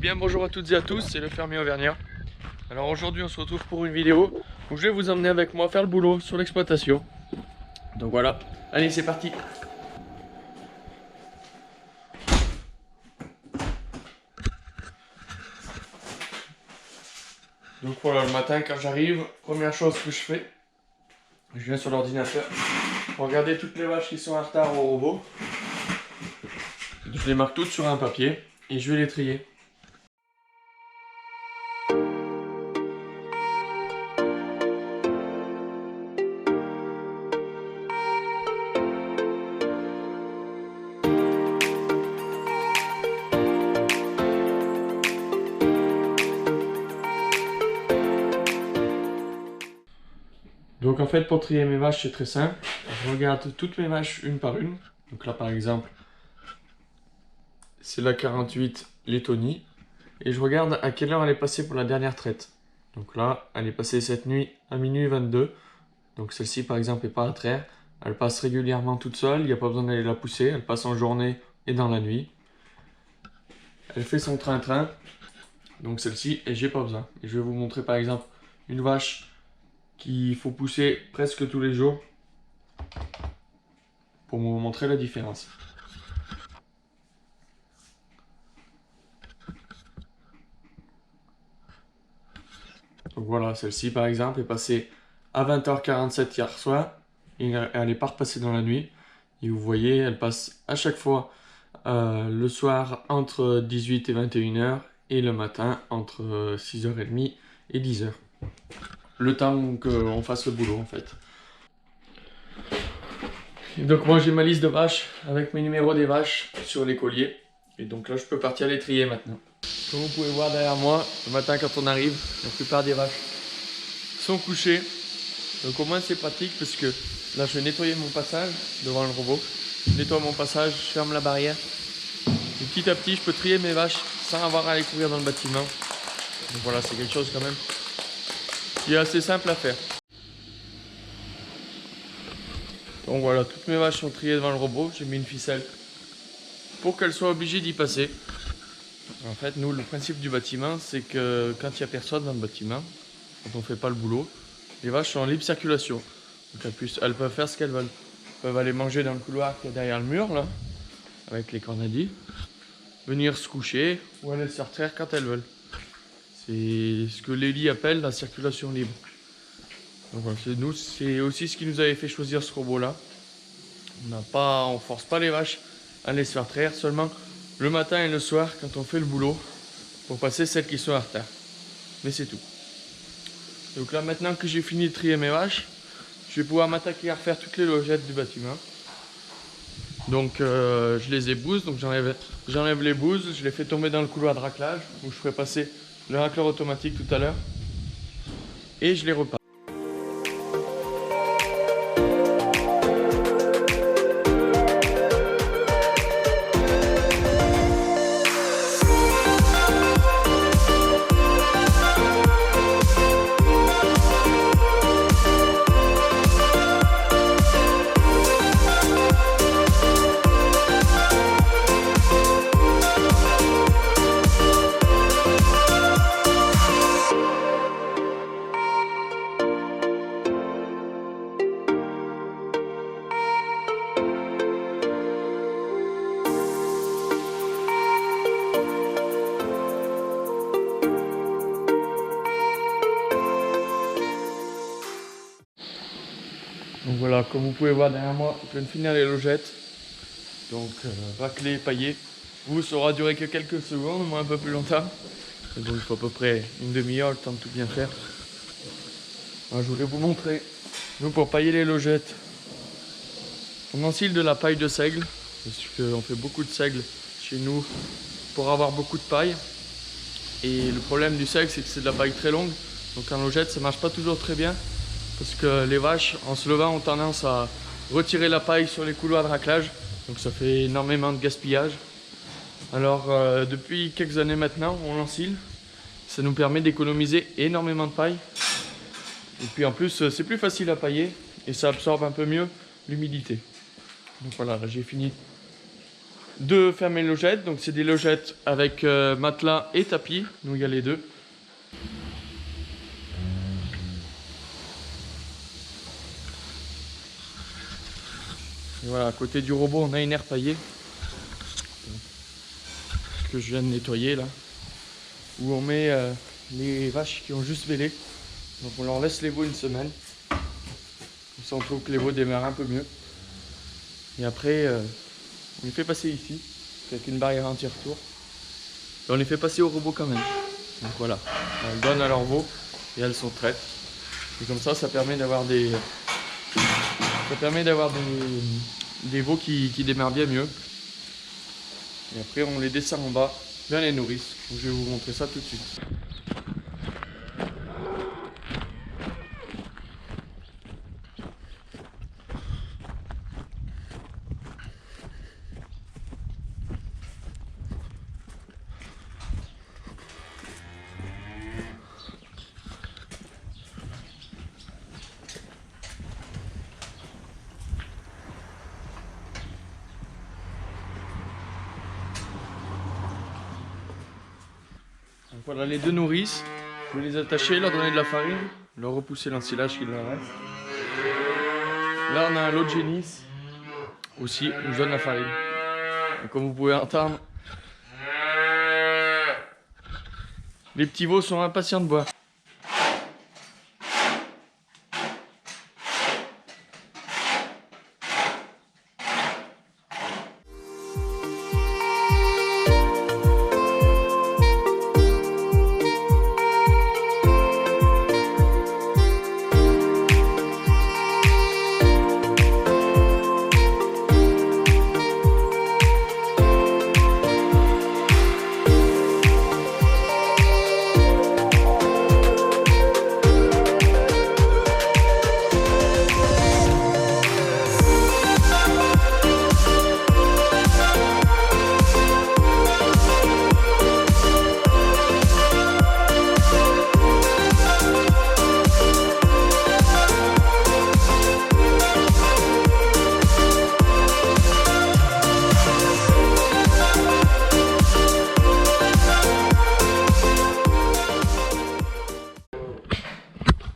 bien bonjour à toutes et à tous, c'est le fermier auvergnat. Alors aujourd'hui on se retrouve pour une vidéo où je vais vous emmener avec moi faire le boulot sur l'exploitation. Donc voilà, allez c'est parti. Donc voilà, le matin quand j'arrive, première chose que je fais, je viens sur l'ordinateur pour regarder toutes les vaches qui sont en retard au robot. Je les marque toutes sur un papier et je vais les trier. Donc en fait pour trier mes vaches c'est très simple, je regarde toutes mes vaches une par une. Donc là par exemple c'est la 48 Lettonie et je regarde à quelle heure elle est passée pour la dernière traite. Donc là elle est passée cette nuit à minuit 22, donc celle-ci par exemple n'est pas à traire, elle passe régulièrement toute seule, il n'y a pas besoin d'aller la pousser, elle passe en journée et dans la nuit. Elle fait son train-train, donc celle-ci et j'ai pas besoin. Et je vais vous montrer par exemple une vache qu'il faut pousser presque tous les jours pour vous montrer la différence. Donc voilà, celle-ci par exemple est passée à 20h47 hier soir et elle n'est pas repassée dans la nuit. Et vous voyez, elle passe à chaque fois le soir entre 18 et 21h et le matin entre 6h30 et 10h. Le temps qu'on fasse le boulot en fait. Et donc moi j'ai ma liste de vaches avec mes numéros des vaches sur les colliers. Et donc là je peux partir les trier maintenant. Comme vous pouvez voir derrière moi, le matin quand on arrive, la plupart des vaches sont couchées. Donc au moins c'est pratique parce que là je vais nettoyer mon passage devant le robot. Je nettoie mon passage, je ferme la barrière. Et petit à petit je peux trier mes vaches sans avoir à les courir dans le bâtiment. Donc voilà, c'est quelque chose quand même qui est assez simple à faire. Donc voilà, toutes mes vaches sont triées devant le robot. J'ai mis une ficelle pour qu'elles soient obligées d'y passer. En fait, nous, le principe du bâtiment, c'est que quand il n'y a personne dans le bâtiment, quand on ne fait pas le boulot, les vaches sont en libre circulation. Donc elles peuvent faire ce qu'elles veulent. Elles peuvent aller manger dans le couloir qui est derrière le mur, là, avec les cornadis, venir se coucher ou aller se retraire quand elles veulent. C'est ce que Lélie appelle la circulation libre. Donc voilà, c'est aussi ce qui nous avait fait choisir ce robot-là. On force pas les vaches à aller se faire traire, seulement le matin et le soir quand on fait le boulot pour passer celles qui sont en retard. Mais c'est tout. Donc là maintenant que j'ai fini de trier mes vaches, je vais pouvoir m'attaquer à refaire toutes les logettes du bâtiment. Donc je les ébouse, donc j'enlève les bouses, je les fais tomber dans le couloir de raclage où je ferai passer le racleur automatique tout à l'heure et je les repars. Donc voilà, comme vous pouvez voir derrière moi, je viens de finir les logettes. Donc raclées, paillées. Vous, ça aura duré que quelques secondes, moi un peu plus longtemps. Et donc il faut à peu près une demi-heure le temps de tout bien faire. Alors, je voulais vous montrer. Nous pour pailler les logettes, on enfile de la paille de seigle. Parce qu'on fait beaucoup de seigle chez nous pour avoir beaucoup de paille. Et le problème du seigle, c'est que c'est de la paille très longue. Donc en logette, ça marche pas toujours très bien. Parce que les vaches, en se levant, ont tendance à retirer la paille sur les couloirs de raclage. Donc ça fait énormément de gaspillage. Alors depuis quelques années maintenant, on l'encile. Ça nous permet d'économiser énormément de paille. Et puis en plus, c'est plus facile à pailler et ça absorbe un peu mieux l'humidité. Donc voilà, là j'ai fini 2 fermées logettes, donc c'est des logettes avec matelas et tapis, nous il y a les deux. Et voilà, à côté du robot on a une aire paillée que je viens de nettoyer là, où on met les vaches qui ont juste vélé, donc on leur laisse les veaux une semaine, comme ça on trouve que les veaux démarrent un peu mieux, et après on les fait passer ici avec une barrière anti-retour et on les fait passer au robot quand même. Donc voilà, elles donnent à leurs veaux et elles sont traites, et comme ça permet d'avoir des veaux qui démarrent bien mieux. Et après on les descend en bas vers les nourrices. Donc, je vais vous montrer ça tout de suite. Donc voilà les deux nourrices, je vais les attacher, leur donner de la farine, leur repousser l'ensilage qu'il leur reste. Là on a un lot de génisse aussi, où je donne la farine. Et comme vous pouvez entendre, les petits veaux sont impatients de boire.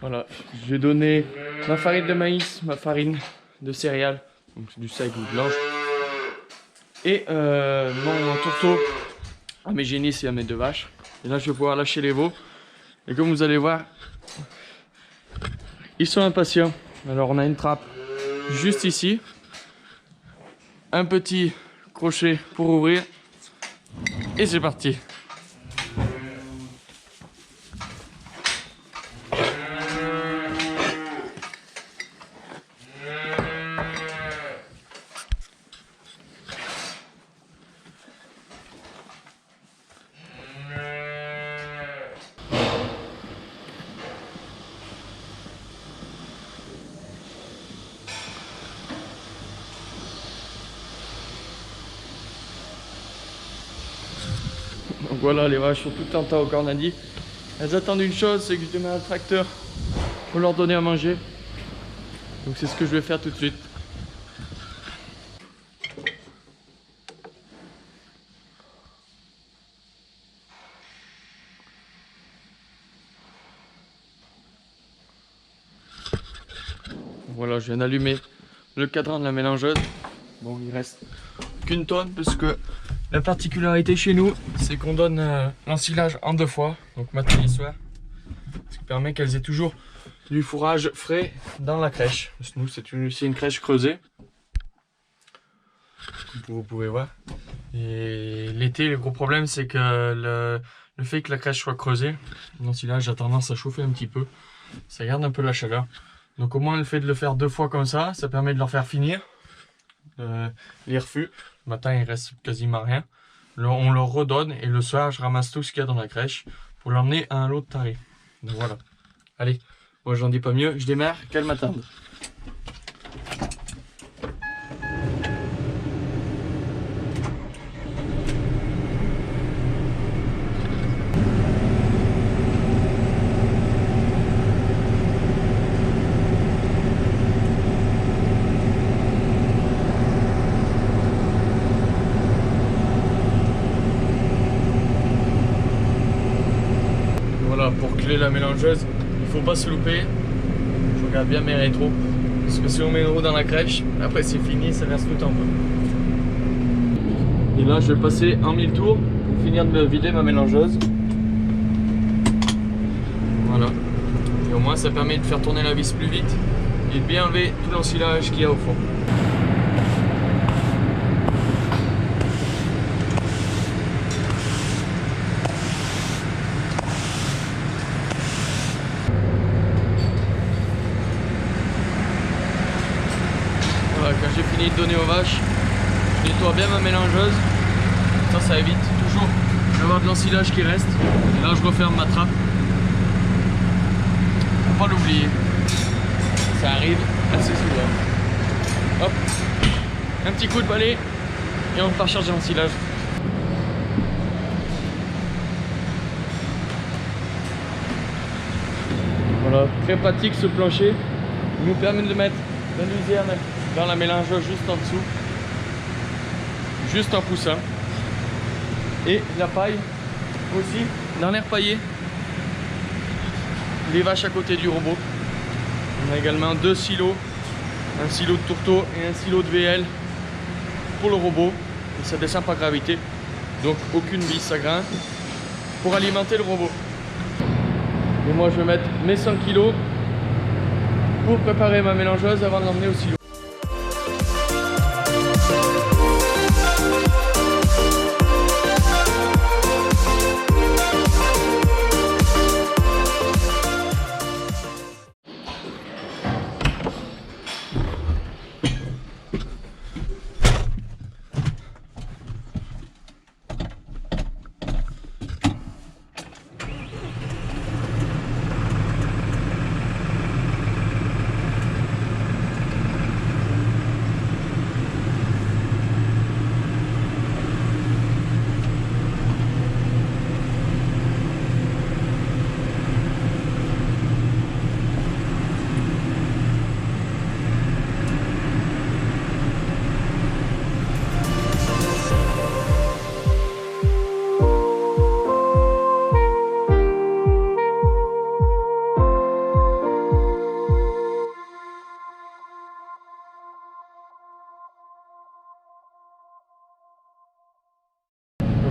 Voilà, je vais donner ma farine de maïs, ma farine de céréales, donc c'est du seigle ou blanche, et mon tourteau à mes génisses et à mes deux vaches. Et là je vais pouvoir lâcher les veaux, et comme vous allez voir, ils sont impatients. Alors on a une trappe juste ici, un petit crochet pour ouvrir, et c'est parti. Donc voilà, les vaches sont toutes en tas au cornadi. Elles attendent une chose, c'est que je démarre le tracteur pour leur donner à manger. Donc c'est ce que je vais faire tout de suite. Voilà, je viens d'allumer le cadran de la mélangeuse. Bon, il reste qu'une tonne parce que la particularité chez nous, c'est qu'on donne l'ensilage en 2 fois, donc matin et soir, ce qui permet qu'elles aient toujours du fourrage frais dans la crèche. Parce que nous, c'est une crèche creusée, comme vous pouvez voir. Et l'été, le gros problème, c'est que le fait que la crèche soit creusée, l'ensilage a tendance à chauffer un petit peu, ça garde un peu la chaleur. Donc au moins le fait de le faire 2 fois comme ça permet de leur faire finir les refus. Le matin il reste quasiment rien. On leur redonne et le soir je ramasse tout ce qu'il y a dans la crèche pour l'emmener à un lot de tarés. Donc voilà. Allez, moi j'en dis pas mieux, je démarre, qu'elles m'attendent. Voilà, pour cler la mélangeuse, il faut pas se louper. Je regarde bien mes rétros. Parce que si on met une roue dans la crèche, après c'est fini, ça verse tout en bas. Et là, je vais passer en 1000 tours pour finir de vider ma mélangeuse. Voilà. Et au moins, ça permet de faire tourner la vis plus vite et de bien enlever tout l'ensilage qu'il y a au fond. Voilà, quand j'ai fini de donner aux vaches, je nettoie bien ma mélangeuse. Ça évite toujours d'avoir de l'ensilage qui reste. Et là, je referme ma trappe. Faut pas l'oublier. Ça arrive assez souvent. Hop, un petit coup de balai et on repart charger l'ensilage. Voilà, très pratique ce plancher. Il nous permet de mettre la luzerne dans la mélangeuse juste en dessous, juste en poussant. Et la paille aussi dans l'air paillé. Les vaches à côté du robot. On a également 2 silos, un silo de tourteau et un silo de VL pour le robot. Et ça descend par gravité, donc aucune vis à grain pour alimenter le robot. Et moi je vais mettre mes 100 kg pour préparer ma mélangeuse avant de l'emmener au silo.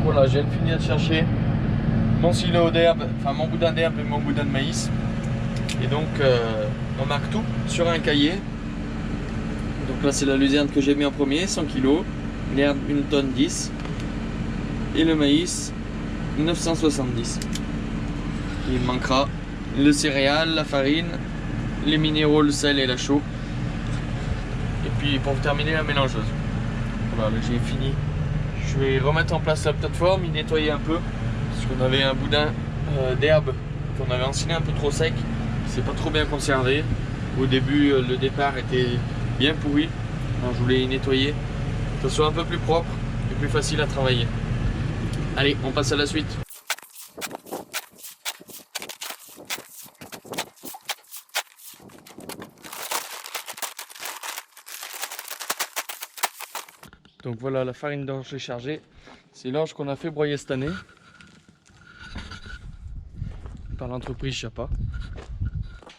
Voilà, je viens de finir de chercher mon silo d'herbe, enfin mon boudin d'herbe et mon boudin de maïs. Et donc on marque tout sur un cahier. Donc là c'est la luzerne que j'ai mis en premier, 100 kg, l'herbe 1 tonne 10 et le maïs 970. Il me manquera le céréal, la farine, les minéraux, le sel et la chaux. Et puis pour terminer la mélangeuse. Voilà, là j'ai fini. Je vais remettre en place la plateforme, y nettoyer un peu, parce qu'on avait un boudin d'herbe qu'on avait ensilé un peu trop sec, qui s'est pas trop bien conservé. Au début, le départ était bien pourri, alors je voulais y nettoyer, que ce soit un peu plus propre et plus facile à travailler. Allez, on passe à la suite. Donc voilà la farine d'orge est chargée. C'est l'orge qu'on a fait broyer cette année par l'entreprise Chapa.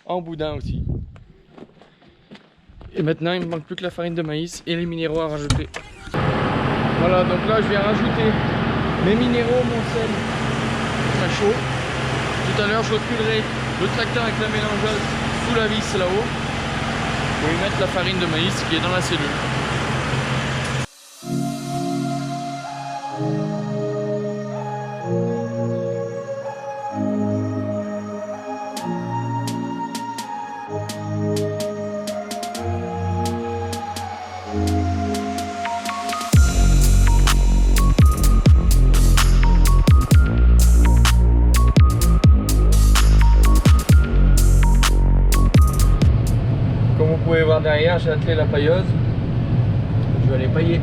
En boudin aussi. Et maintenant il me manque plus que la farine de maïs et les minéraux à rajouter. Voilà, donc là je viens rajouter mes minéraux, mon sel, ma chaux. Tout à l'heure je reculerai le tracteur avec la mélangeuse sous la vis là-haut pour y mettre la farine de maïs qui est dans la cellule. Vous pouvez voir derrière, j'ai attelé la pailleuse. Je vais aller pailler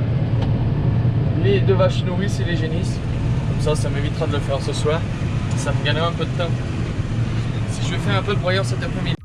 les 2 vaches nourrices et les génisses. Comme ça m'évitera de le faire ce soir. Ça me gagnera un peu de temps. Si je vais faire un peu de broyeur cet après-midi.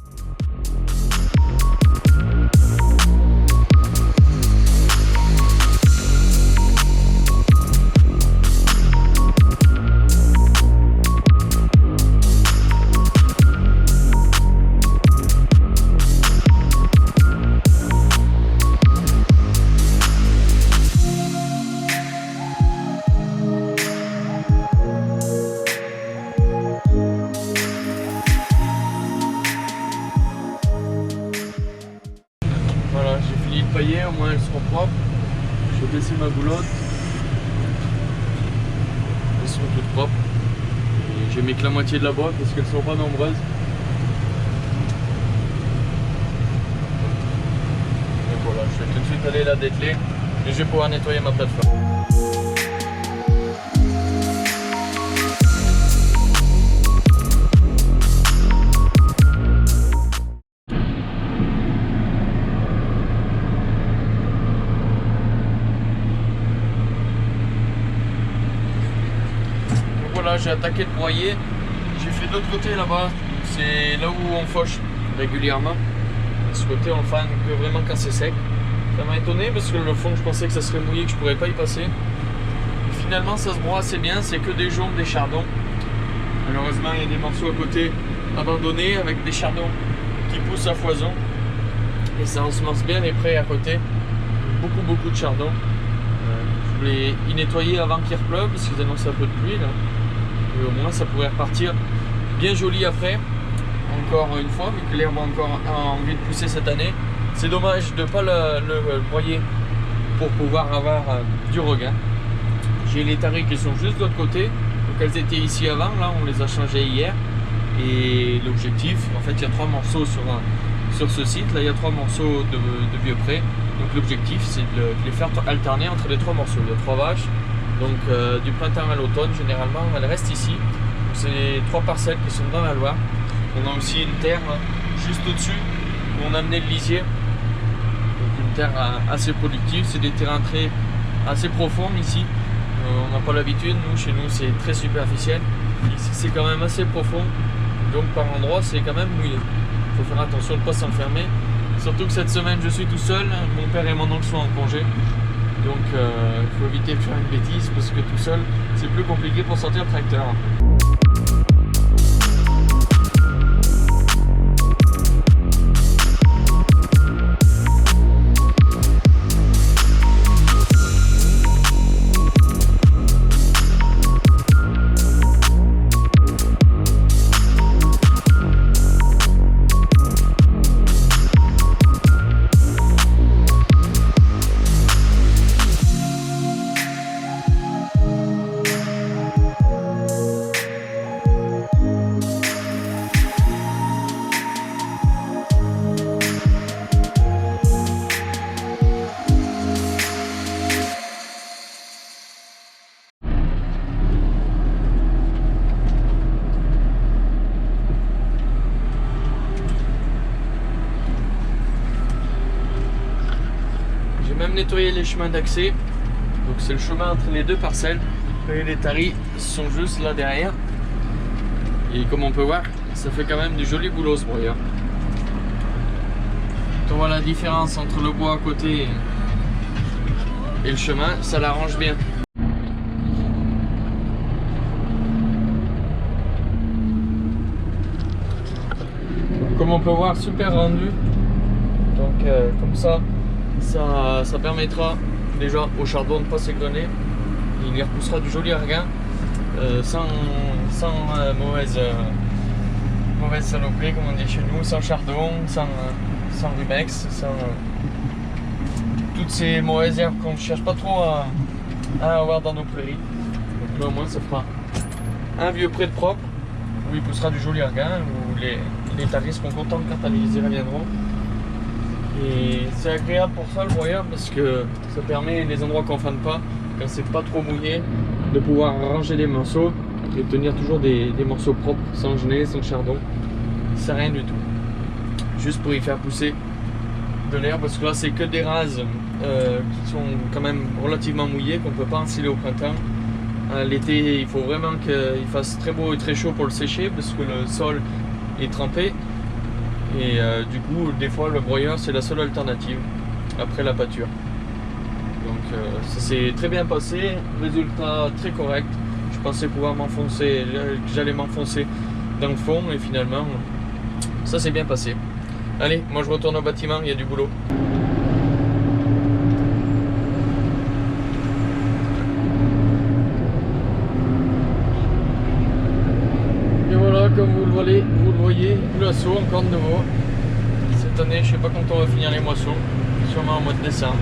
propres. J'ai baissé ma goulotte. Elles sont toutes propres. Et j'ai mis que la moitié de la boîte parce qu'elles sont pas nombreuses. Donc voilà, je vais tout de suite aller la dételer et je vais pouvoir nettoyer ma plateforme. Voilà, j'ai attaqué de broyer. J'ai fait de l'autre côté là-bas. C'est là où on fauche régulièrement. De ce côté, on le fait que vraiment quand c'est sec. Ça m'a étonné parce que le fond, je pensais que ça serait mouillé, que je pourrais pas y passer. Et finalement, ça se broie assez bien. C'est que des jaunes, des chardons. Malheureusement, il y a des morceaux à côté abandonnés avec des chardons qui poussent à foison. Et ça ensemence bien les prés à côté. Beaucoup de chardons. Je voulais y nettoyer avant qu'il repleuve parce qu'ils annoncent un peu de pluie là. Et au moins ça pourrait repartir bien joli après. Encore une fois, vu que l'herbe a encore envie de pousser cette année. C'est dommage de ne pas le broyer pour pouvoir avoir du regain. J'ai les taris qui sont juste de l'autre côté. Donc elles étaient ici avant, là on les a changées hier. Et l'objectif, en fait il y a 3 morceaux sur ce site. Là il y a 3 morceaux de vieux prés. Donc l'objectif c'est de les faire alterner entre les 3 morceaux. Il y a 3 vaches. Donc du printemps à l'automne, généralement, elles restent ici. C'est les 3 parcelles qui sont dans la Loire. On a aussi une terre juste au-dessus où on a amené le lisier. Donc une terre assez productive. C'est des terrains assez profonds ici. On n'a pas l'habitude. Nous, chez nous, c'est très superficiel. Ici, c'est quand même assez profond. Donc par endroits, c'est quand même mouillé. Il faut faire attention de ne pas s'enfermer. Surtout que cette semaine, je suis tout seul. Mon père et mon oncle sont en congé. Donc il faut éviter de faire une bêtise parce que tout seul c'est plus compliqué pour sortir le tracteur. Même nettoyer les chemins d'accès, donc c'est le chemin entre les 2 parcelles et les taris sont juste là derrière et comme on peut voir ça fait quand même du joli boulot ce broyeur. Quand on voit la différence entre le bois à côté et le chemin, ça l'arrange bien. Comme on peut voir, super rendu, donc comme ça permettra déjà au chardon de ne pas s'égrener. Il y repoussera du joli regain sans mauvaise saloperie comme on dit chez nous, sans chardon, sans rubex, sans toutes ces mauvaises herbes qu'on ne cherche pas trop à avoir dans nos prairies. Donc là au moins ça fera un vieux pré de propre où il poussera du joli regain, où les taris seront contents quand ils y reviendront. Et c'est agréable pour ça le broyeur parce que ça permet les endroits qu'on fane pas, quand c'est pas trop mouillé, de pouvoir ranger les morceaux et tenir toujours des morceaux propres, sans genêt, sans chardon, c'est rien du tout. Juste pour y faire pousser de l'herbe parce que là c'est que des rases qui sont quand même relativement mouillées, qu'on peut pas ensiler au printemps. L'été il faut vraiment qu'il fasse très beau et très chaud pour le sécher parce que le sol est trempé. Et du coup, des fois, le broyeur, c'est la seule alternative après la pâture. Donc ça s'est très bien passé, résultat très correct. Je pensais pouvoir m'enfoncer, que j'allais m'enfoncer dans le fond et finalement, ça s'est bien passé. Allez, moi je retourne au bâtiment, il y a du boulot. Comme vous le voyez, le assaut encore de nouveau. Cette année, je sais pas quand on va finir les moissons, sûrement en mois de décembre.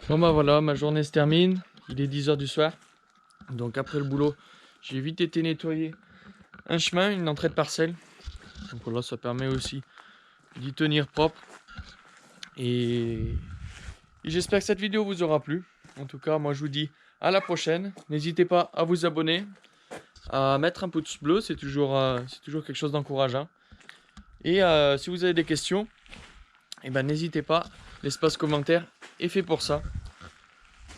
Bon bah voilà, ma journée se termine. Il est 10 h du soir. Donc après le boulot, j'ai vite été nettoyer un chemin, une entrée de parcelle. Donc voilà, ça permet aussi d'y tenir propre. Et j'espère que cette vidéo vous aura plu. En tout cas, moi je vous dis à la prochaine. N'hésitez pas à vous abonner, à mettre un pouce bleu, c'est toujours quelque chose d'encourageant. Et si vous avez des questions, eh ben, n'hésitez pas, l'espace commentaire est fait pour ça.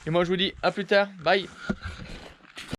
Et moi je vous dis à plus tard, bye.